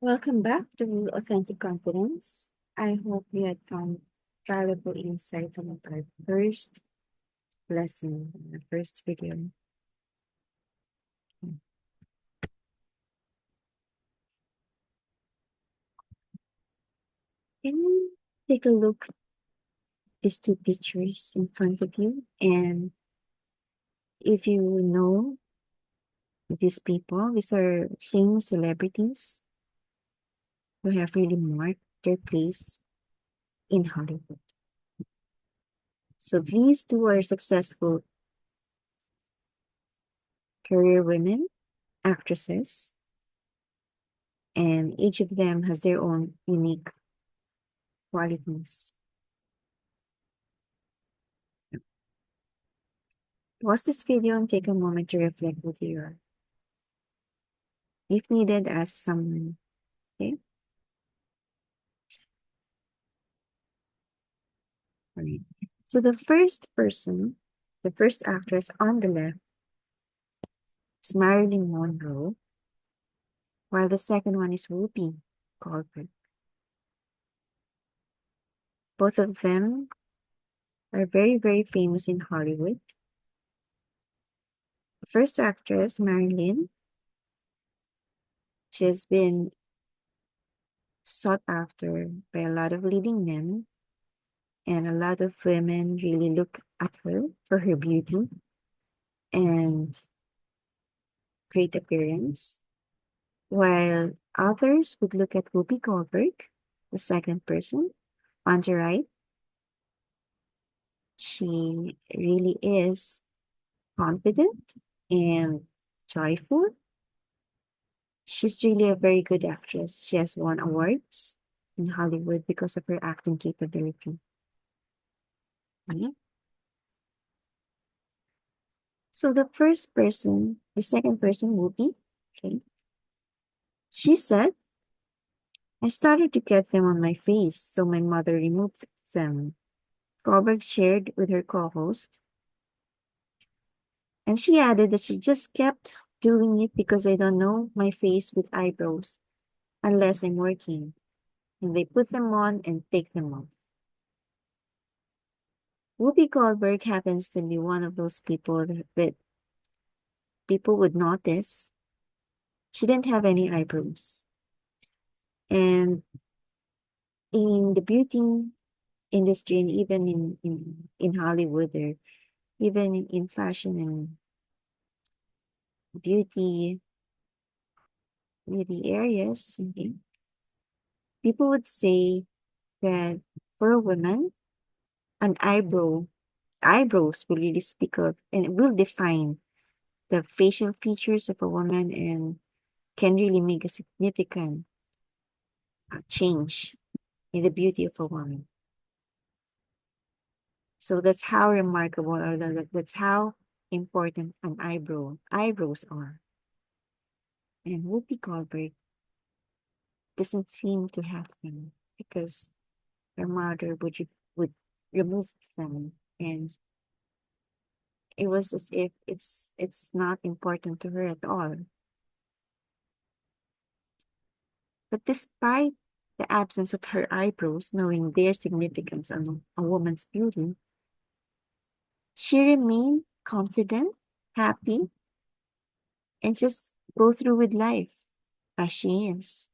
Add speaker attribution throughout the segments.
Speaker 1: Welcome back to Authentic Confidence. I hope you had found valuable insights on our first lesson, our first video. Can you take a look at these two pictures in front of you? And if you know these people, these are famous celebrities who have really marked their place in Hollywood. So these two are successful career women, actresses, and each of them has their own unique qualities. Pause this video and take a moment to reflect with your, if needed, ask someone. Okay? All right. So the first person, the first actress on the left is Marilyn Monroe, while the second one is Whoopi Goldberg. Both of them are very, very famous in Hollywood. The first actress, Marilyn, she has been sought after by a lot of leading men, and a lot of women really look at her for her beauty and great appearance, while others would look at Whoopi Goldberg, the second person on the right. She really is confident and joyful. She's really a very good actress. She has won awards in Hollywood because of her acting capability. Yeah. So the second person, Whoopi, okay, she said, I started to get them on my face, so my mother removed them. Goldberg shared with her co-host, and she added that she just kept doing it because I don't know my face with eyebrows unless I'm working. And they put them on and take them off. Whoopi Goldberg happens to be one of those people that people would notice. She didn't have any eyebrows. And in the beauty industry, and even in Hollywood, or even in fashion and beauty areas, okay, people would say that for a woman, an eyebrows will really speak of and it will define the facial features of a woman and can really make a significant change in the beauty of a woman. So that's how remarkable, or that's how important an eyebrows are. And Whoopi Goldberg doesn't seem to have them because her mother would remove them, and it was as if it's not important to her at all. But despite the absence of her eyebrows, knowing their significance on a woman's beauty, she remained confident, happy, and just go through with life as she is.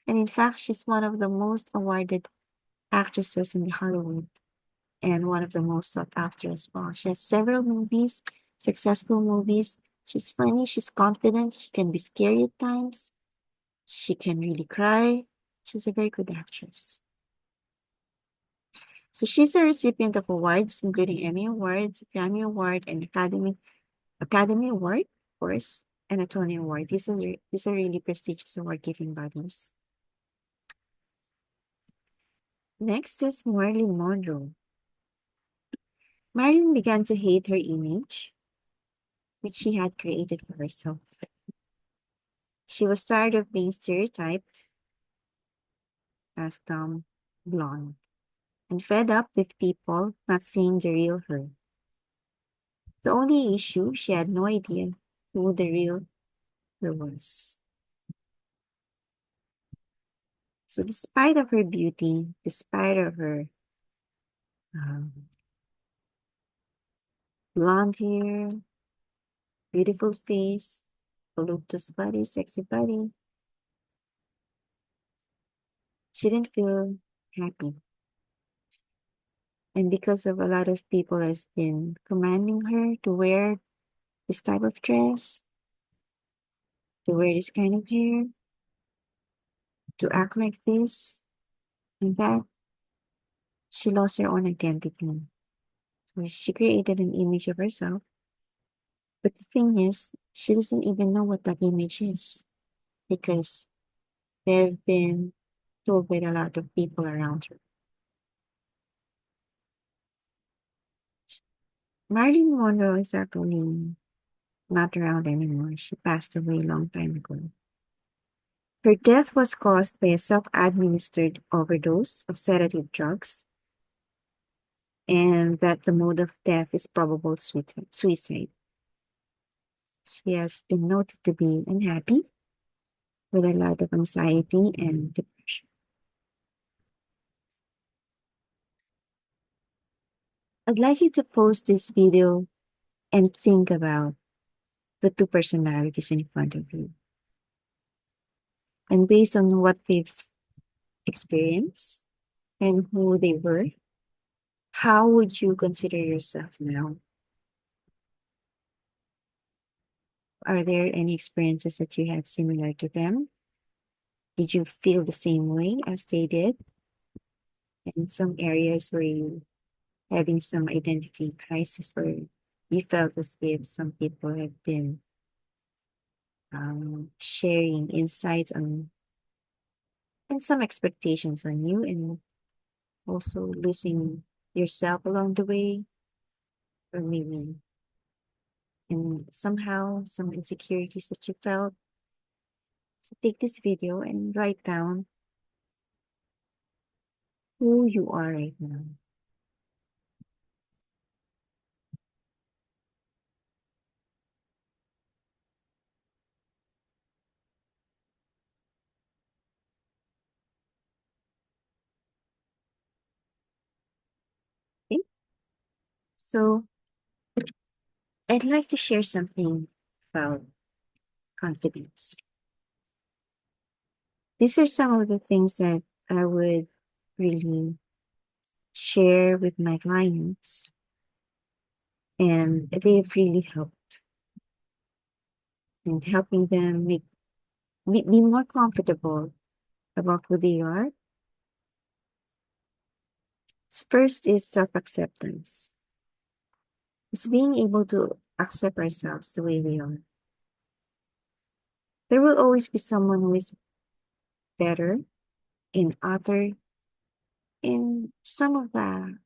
Speaker 1: And in fact, she's one of the most awarded actresses in Hollywood and one of the most sought after as well. She has several movies, successful movies. She's funny, she's confident, she can be scary at times, she can really cry. She's a very good actress. So she's a recipient of awards, including Emmy Awards, Grammy Award, and Academy Award, of course, and a Tony Award. These are really prestigious award-giving bodies. Next is Marilyn Monroe. Marilyn began to hate her image, which she had created for herself. She was tired of being stereotyped as dumb, blonde, and fed up with people not seeing the real her. The only issue, she had no idea who the real her was. So despite of her beauty, despite of her um, blonde hair, beautiful face, voluptuous body, sexy body, she didn't feel happy. And because of a lot of people has been commanding her to wear this type of dress, to wear this kind of hair, to act like this and that, she lost her own identity. So she created an image of herself. But the thing is, she doesn't even know what that image is because they've been told by a lot of people around her. Marilyn Monroe is actually not around anymore. She passed away a long time ago. Her death was caused by a self-administered overdose of sedative drugs, and that the mode of death is probable suicide. She has been noted to be unhappy with a lot of anxiety and depression. I'd like you to post this video and think about the two personalities in front of you. And based on what they've experienced and who they were, how would you consider yourself now? Are there any experiences that you had similar to them? Did you feel the same way as they did? In some areas where you having some identity crisis or you felt as if some people have been sharing insights on and some expectations on you and also losing yourself along the way or maybe and somehow some insecurities that you felt. So take this video and write down who you are right now. Okay? So I'd like to share something about confidence. These are some of the things that I would really share with my clients, and they've really helped in helping them be more comfortable about who they are. So first is self-acceptance. It's being able to accept ourselves the way we are. There will always be someone who is better in other in some of the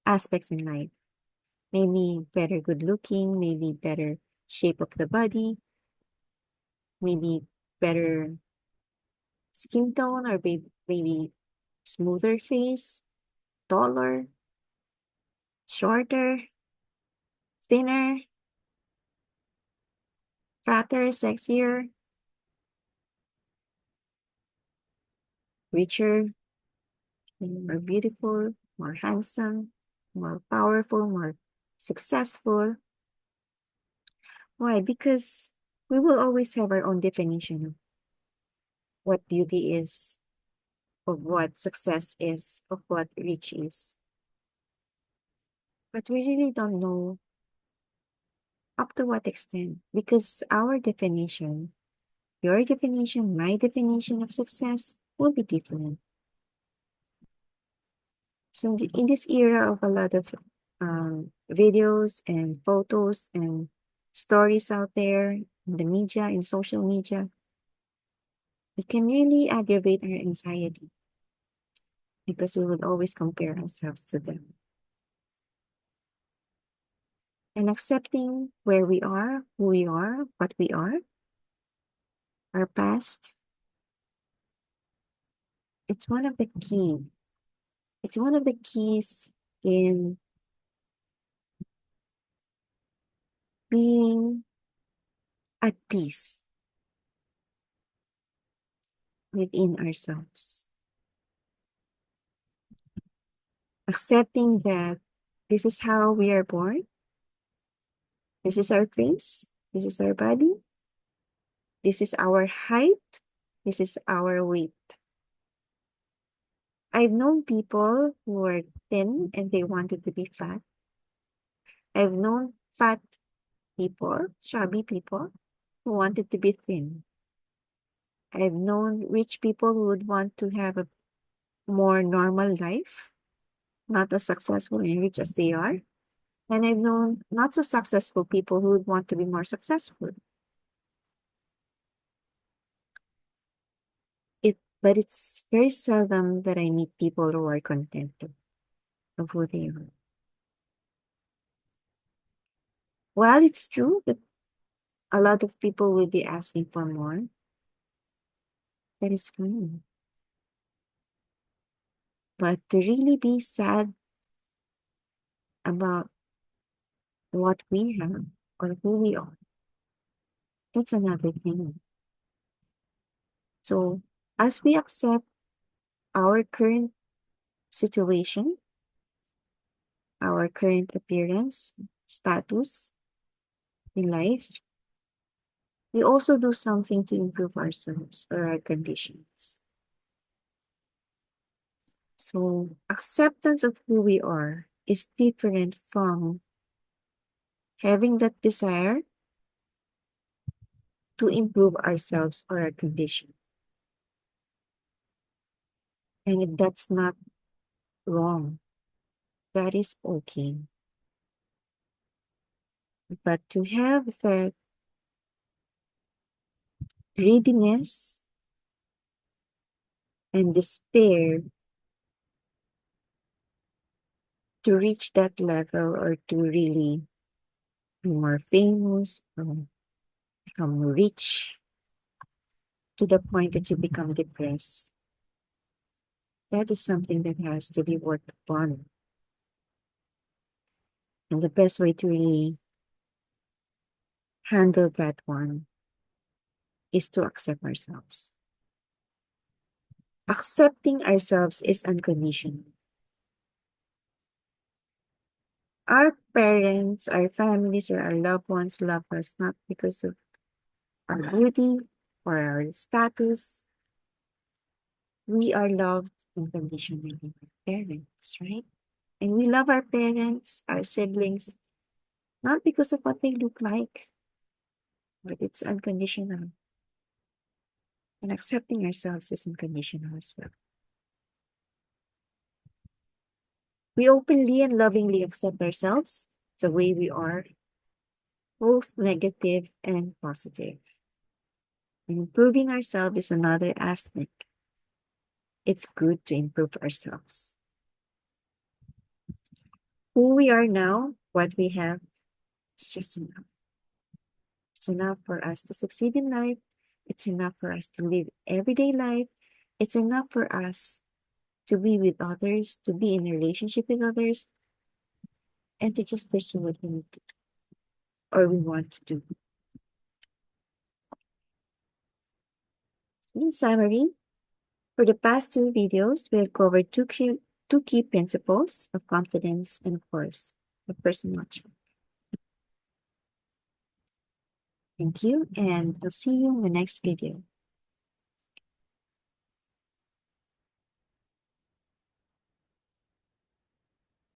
Speaker 1: aspects in life. Maybe better good looking, maybe better shape of the body, maybe better skin tone, or maybe smoother face, taller, shorter, thinner, fatter, sexier, richer, more beautiful, more handsome, more powerful, more successful. Why? Because we will always have our own definition of what beauty is, of what success is, of what rich is. But we really don't know up to what extent because our definition, your definition, my definition of success will be different. So in this era of a lot of videos and photos and stories out there in the media, in social media, it can really aggravate our anxiety because we would always compare ourselves to them. And accepting where we are, who we are, what we are, our past, it's one of the key. It's one of the keys in being at peace within ourselves. Accepting that this is how we are born, this is our face, this is our body, this is our height, this is our weight. I've known people who were thin and they wanted to be fat. I've known fat people, chubby people, who wanted to be thin. I've known rich people who would want to have a more normal life, not as successful and rich as they are. And I've known not so successful people who would want to be more successful. But it's very seldom that I meet people who are contented of who they are. While it's true that a lot of people will be asking for more, that is fine. But to really be sad about what we have or who we are, that's another thing. So as we accept our current situation, our current appearance, status in life, we also do something to improve ourselves or our conditions. So acceptance of who we are is different from having that desire to improve ourselves or our condition. And that's not wrong. That is okay. But to have that greediness and despair to reach that level or to really be more famous or become rich to the point that you become depressed, that is something that has to be worked upon. And the best way to really handle that one is to accept ourselves. Accepting ourselves is unconditional. Our parents, our families, or our loved ones love us not because of our beauty or our status. We are loved unconditionally by parents, right? And we love our parents, our siblings, not because of what they look like, but it's unconditional. And accepting ourselves is unconditional as well. We openly and lovingly accept ourselves the way we are, both negative and positive. And improving ourselves is another aspect. It's good to improve ourselves. Who we are now, what we have, is just enough. It's enough for us to succeed in life. It's enough for us to live everyday life. It's enough for us to be with others, to be in a relationship with others, and to just pursue what we need to do or we want to do. In summary, for the past two videos, we have covered two key principles of confidence and, of course, the personal check. Thank you, and I'll see you in the next video.